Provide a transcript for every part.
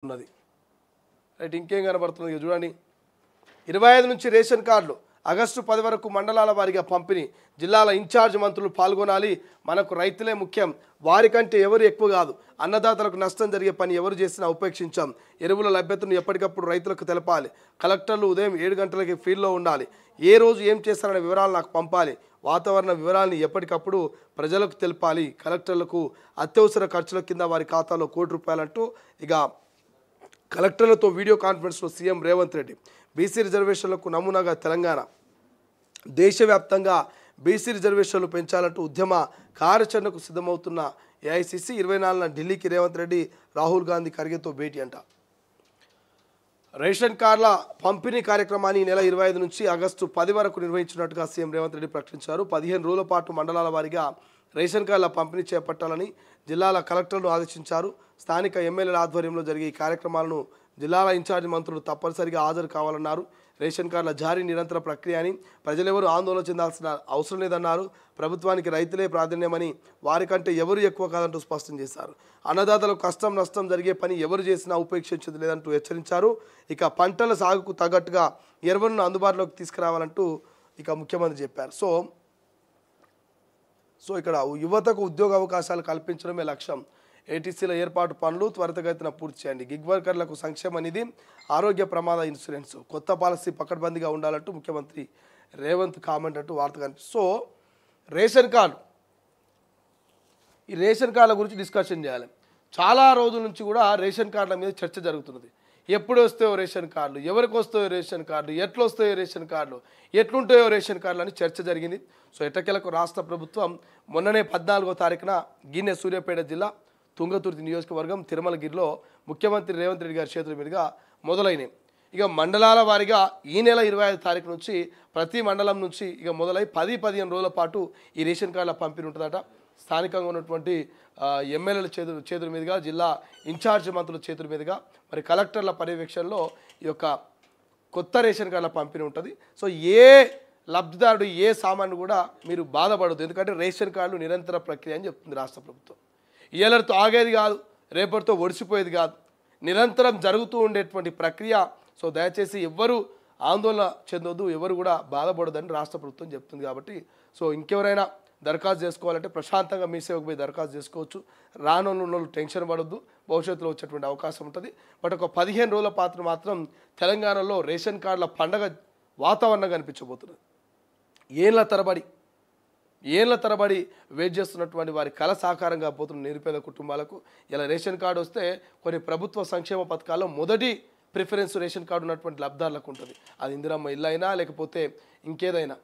ఉన్నది రైట్ ఇంకేం కనబడుతుంది చూడండి 25 నుంచి రేషన్ కార్డులు ఆగస్టు 10 వరకు మండలాల వారీగా పంపిణీ జిల్లాల ఇన్ఛార్జ్ మంత్రులు పాల్గొనాలి మనకు రైతులే ముఖ్యం వారికంటే ఎవరు ఎక్కువ కాదు అన్నదాతలకు నష్టం జరిగే పని ఎవరు చేసినా ఉపేక్షించాం ఎరువుల లభ్యతను ఎప్పటికప్పుడు రైతులకు తెలపాలి కలెక్టర్లు ఉదయం 7 గంటలకి ఫీల్డ్లో ఉండాలి ఏ రోజు ఏం చేస్తారనే వివరాలు నాకు పంపాలి వాతావరణ వివరాలను ఎప్పటికప్పుడు ప్రజలకు తెలపాలి కలెక్టర్లకు అత్యవసర ఖర్చుల కింద వారి ఖాతాలో ₹1 కోటి అంటూ ఇక కలెక్టర్లతో వీడియో కాన్ఫరెన్స్లో సీఎం రేవంత్ రెడ్డి బీసీ రిజర్వేషన్లకు నమూనాగా తెలంగాణ దేశవ్యాప్తంగా బీసీ రిజర్వేషన్లు పెంచాలంటూ ఉద్యమ కార్యాచరణకు సిద్ధమవుతున్న ఏఐసీసీ 24న ఢిల్లీకి రేవంత్ రెడ్డి రాహుల్ గాంధీ ఖర్గేతో భేటీ అంట రేషన్ కార్డుల పంపిణీ కార్యక్రమాన్ని ఈ నెల 25 నుంచి ఆగస్టు 10 వరకు నిర్వహించినట్టుగా సీఎం రేవంత్ రెడ్డి ప్రకటించారు 15 రోజుల పాటు మండలాల వారీగా రేషన్ కార్డుల పంపిణీ చేపట్టాలని జిల్లాల కలెక్టర్లను ఆదేశించారు స్థానిక ఎమ్మెల్యేల ఆధ్వర్యంలో జరిగే ఈ కార్యక్రమాలను జిల్లాల ఇన్ఛార్జి మంత్రులు తప్పనిసరిగా హాజరు కావాలన్నారు రేషన్ కార్డుల జారీ నిరంతర ప్రక్రియ అని ప్రజలెవరూ ఆందోళన చెందాల్సిన అవసరం లేదన్నారు ప్రభుత్వానికి రైతులే ప్రాధాన్యమని వారికంటే ఎవరు ఎక్కువ కాదంటూ స్పష్టం చేశారు అన్నదాతలకు కష్టం నష్టం జరిగే పని ఎవరు చేసినా ఉపేక్షించేది లేదంటూ హెచ్చరించారు ఇక పంటల సాగుకు తగ్గట్టుగా ఎరువులను అందుబాటులోకి తీసుకురావాలంటూ ఇక ముఖ్యమంత్రి చెప్పారు సో ఇక్కడ యువతకు ఉద్యోగ అవకాశాలు కల్పించడమే లక్ష్యం ఏటీసీల ఏర్పాటు పనులు త్వరితగతిన పూర్తి చేయండి గిగ్ వర్కర్లకు సంక్షేమ నిధి ఆరోగ్య ప్రమాద ఇన్సూరెన్స్ కొత్త పాలసీ పకడ్బందీగా ఉండాలంటూ ముఖ్యమంత్రి రేవంత్ కామెంట్ అంటూ వార్త కనిపిస్తుంది సో రేషన్ కార్డు ఈ రేషన్ కార్డుల గురించి డిస్కషన్ చేయాలి చాలా రోజుల నుంచి కూడా రేషన్ కార్డుల మీద చర్చ జరుగుతున్నది ఎప్పుడు వస్తాయో రేషన్ కార్డులు ఎవరికి వస్తాయో రేషన్ కార్డులు ఎట్లా వస్తాయో రేషన్ కార్డులు ఎట్లుంటాయో రేషన్ కార్డులు అని చర్చ జరిగింది సో ఎట్టకేలకు రాష్ట్ర ప్రభుత్వం మొన్ననే 14వ తారీఖున గిన్నె సూర్యాపేట జిల్లా తుంగతుర్తి నియోజకవర్గం తిరుమలగిరిలో ముఖ్యమంత్రి రేవంత్ రెడ్డి గారి చేతుల మీదుగా మొదలైనవి ఇక మండలాల వారీగా ఈ నెల 25 తారీఖు నుంచి ప్రతి మండలం నుంచి ఇక మొదలై 10-15 రోజుల పాటు ఈ రేషన్ కార్డుల పంపిణీ ఉంటుందట స్థానికంగా ఉన్నటువంటి ఎమ్మెల్యేల చేతుల మీదుగా జిల్లా ఇన్ఛార్జ్ మంత్రుల చేతుల మీదుగా మరి కలెక్టర్ల పర్యవేక్షణలో ఈ యొక్క కొత్త రేషన్ కార్డుల పంపిణీ ఉంటుంది సో ఏ లబ్ధిదారుడు ఏ సామాన్లు కూడా మీరు బాధపడదు ఎందుకంటే రేషన్ కార్డులు నిరంతర ప్రక్రియ అని చెప్తుంది రాష్ట్ర ప్రభుత్వం ఏలరితో ఆగేది కాదు రేపటితో ఒడిసిపోయేది కాదు నిరంతరం జరుగుతూ ఉండేటువంటి ప్రక్రియ సో దయచేసి ఎవ్వరూ ఆందోళన చెందొద్దు ఎవరు కూడా బాధపడదని రాష్ట్ర ప్రభుత్వం చెప్తుంది కాబట్టి సో ఇంకెవరైనా దరఖాస్తు చేసుకోవాలంటే ప్రశాంతంగా మీ సేవకు పోయి దరఖాస్తు చేసుకోవచ్చు రానున్న టెన్షన్ పడొద్దు భవిష్యత్తులో వచ్చేటువంటి అవకాశం ఉంటుంది బట్ ఒక 15 రోజుల పాటు మాత్రం తెలంగాణలో రేషన్ కార్డుల పండగ వాతావరణం కనిపించబోతున్నది ఏళ్ల తరబడి వెయిట్ చేస్తున్నటువంటి వారి కళ సాకారంగా పోతున్న నిరుపేద కుటుంబాలకు ఇలా రేషన్ కార్డు వస్తే కొన్ని ప్రభుత్వ సంక్షేమ పథకాల్లో మొదటి ప్రిఫరెన్స్ రేషన్ కార్డు ఉన్నటువంటి లబ్ధారులకు ఉంటుంది అది ఇందిరమ్మ ఇల్లు అయినా లేకపోతే ఇంకేదైనా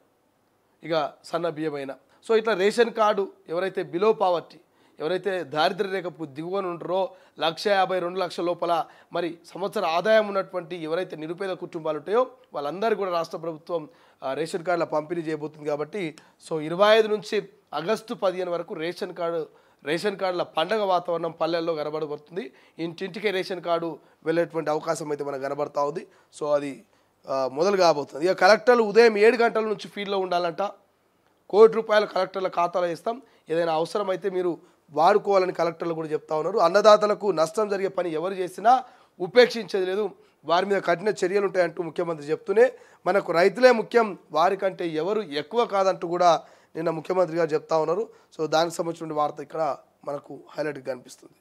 ఇక సన్న బియ్యమైనా సో ఇట్లా రేషన్ కార్డు ఎవరైతే బిలో పావర్టీ ఎవరైతే దారిద్ర్య రేఖకు దిగువన ఉంటారో 1,50,000-2 లక్షల లోపల మరి సంవత్సర ఆదాయం ఉన్నటువంటి ఎవరైతే నిరుపేద కుటుంబాలు ఉంటాయో వాళ్ళందరూ కూడా రాష్ట్ర ప్రభుత్వం రేషన్ కార్డుల పంపిణీ చేయబోతుంది కాబట్టి సో 25 నుంచి ఆగస్టు 15 వరకు రేషన్ కార్డుల పండగ వాతావరణం పల్లెల్లో కనబడబడుతుంది ఇంటింటికే రేషన్ కార్డు వెళ్ళేటువంటి అవకాశం అయితే మనకు కనబడతా ఉంది సో అది మొదలు కాబోతుంది ఇక కలెక్టర్లు ఉదయం 7 గంటల నుంచి ఫీల్డ్లో ఉండాలంట ₹1 కోటి కలెక్టర్ల ఖాతాలో ఇస్తాం ఏదైనా అవసరమైతే మీరు వాడుకోవాలని కలెక్టర్లు కూడా చెప్తా ఉన్నారు అన్నదాతలకు నష్టం జరిగే పని ఎవరు చేసినా ఉపేక్షించేది లేదు వారి మీద కఠిన చర్యలు ఉంటాయంటూ ముఖ్యమంత్రి చెప్తూనే మనకు రైతులే ముఖ్యం వారికంటే ఎవరు ఎక్కువ కాదంటూ కూడా నిన్న ముఖ్యమంత్రి గారు చెప్తా ఉన్నారు సో దానికి సంబంధించిన వార్త ఇక్కడ మనకు హైలైట్గా కనిపిస్తుంది